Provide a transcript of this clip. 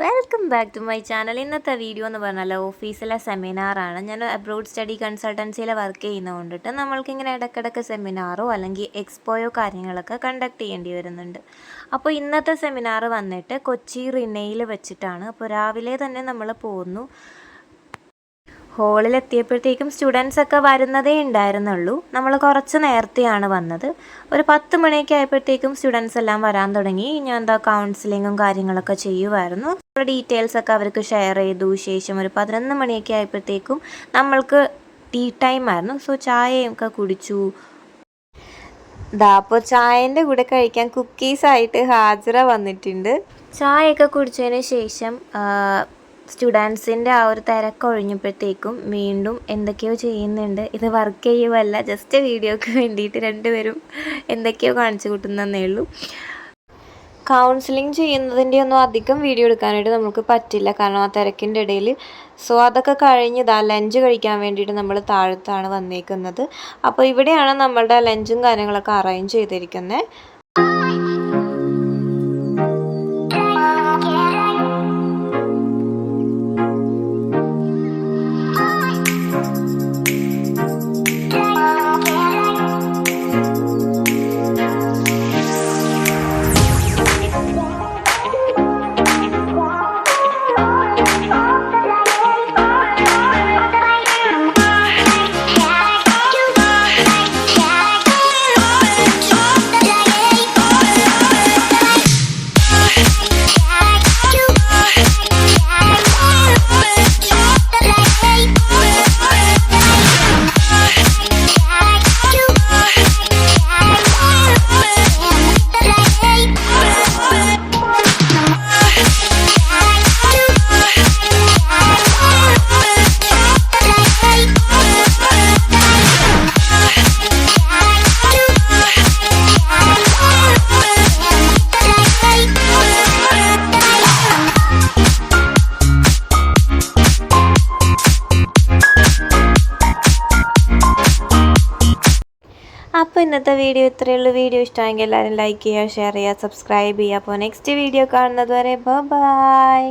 Welcome back to my channel. ഇന്നത്തെ video എന്ന് പറഞ്ഞാൽ ഓഫീസിലെ സെമിനാറാണ്. ഞാൻ അബ്രോഡ് സ്റ്റഡി കൺസൾട്ടൻസിയിൽ വർക്ക് ചെയ്യുന്നതുകൊണ്ടിട്ട് നമ്മൾക്കിങ്ങനെ ഇടയ്ക്കിടയ്ക്ക് സെമിനാറോ അല്ലെങ്കിൽ എക്സ്പോയോ കാര്യങ്ങളൊക്കെ കണ്ടക്ട് ചെയ്യേണ്ടി വരുന്നുണ്ട്. അപ്പോൾ ഇന്നത്തെ സെമിനാർ വന്നിട്ട് കൊച്ചി റിനയിൽ വെച്ചിട്ടാണ്. അപ്പോൾ രാവിലെ തന്നെ നമ്മൾ പോകുന്നു. ഹോളിലെത്തിയപ്പോഴത്തേക്കും സ്റ്റുഡൻസൊക്കെ വരുന്നതേ ഉണ്ടായിരുന്നുള്ളൂ. നമ്മൾ കുറച്ച് നേരത്തെയാണ് വന്നത്. ഒരു 10 മണിയൊക്കെ ആയപ്പോഴത്തേക്കും സ്റ്റുഡൻസ് എല്ലാം വരാൻ തുടങ്ങി. ഞാൻ എന്താ കൗൺസിലിങ്ങും കാര്യങ്ങളൊക്കെ ചെയ്യുമായിരുന്നു. ഡീറ്റെയിൽസൊക്കെ അവർക്ക് ഷെയർ ചെയ്തു. ശേഷം ഒരു 11 മണിയൊക്കെ ആയപ്പോഴത്തേക്കും നമ്മൾക്ക് ടീ ടൈം ആയിരുന്നു. സോ ചായയൊക്കെ കുടിച്ചു. അപ്പോൾ ചായൻ്റെ കൂടെ കഴിക്കാൻ കുക്കീസായിട്ട് ഹാജറ വന്നിട്ടുണ്ട്. ചായയൊക്കെ കുടിച്ചതിന് ശേഷം സ്റ്റുഡൻസിൻ്റെ ആ ഒരു തിരക്കൊഴിഞ്ഞപ്പോഴത്തേക്കും വീണ്ടും എന്തൊക്കെയോ ചെയ്യുന്നുണ്ട്. ഇത് വർക്ക് ചെയ്യുമല്ല, ജസ്റ്റ് വീഡിയോക്ക് വേണ്ടിയിട്ട് രണ്ടുപേരും എന്തൊക്കെയോ കാണിച്ചു കൂട്ടുന്നതേ ഉള്ളൂ. കൗൺസിലിംഗ് ചെയ്യുന്നതിൻ്റെ ഒന്നും അധികം വീഡിയോ എടുക്കാനായിട്ട് നമുക്ക് പറ്റില്ല, കാരണം ആ തിരക്കിൻ്റെ ഇടയിൽ. സോ അതൊക്കെ കഴിഞ്ഞ് ലഞ്ച് കഴിക്കാൻ വേണ്ടിയിട്ട് നമ്മൾ താഴത്താണ് വന്നേക്കുന്നത്. അപ്പോൾ ഇവിടെയാണ് നമ്മളുടെ ലഞ്ചും കാര്യങ്ങളൊക്കെ അറേഞ്ച് ചെയ്തിരിക്കുന്നത്. അപ്പോൾ ഇന്നത്തെ വീഡിയോ ഇത്രയേ ഉള്ളൂ. വീഡിയോ ഇഷ്ടമെങ്കിൽ എല്ലാവരും ലൈക്ക് ചെയ്യുക, ഷെയർ ചെയ്യുക, സബ്സ്ക്രൈബ് ചെയ്യുക. അപ്പോൾ നെക്സ്റ്റ് വീഡിയോ കാണുന്നത് വരെ ബൈ.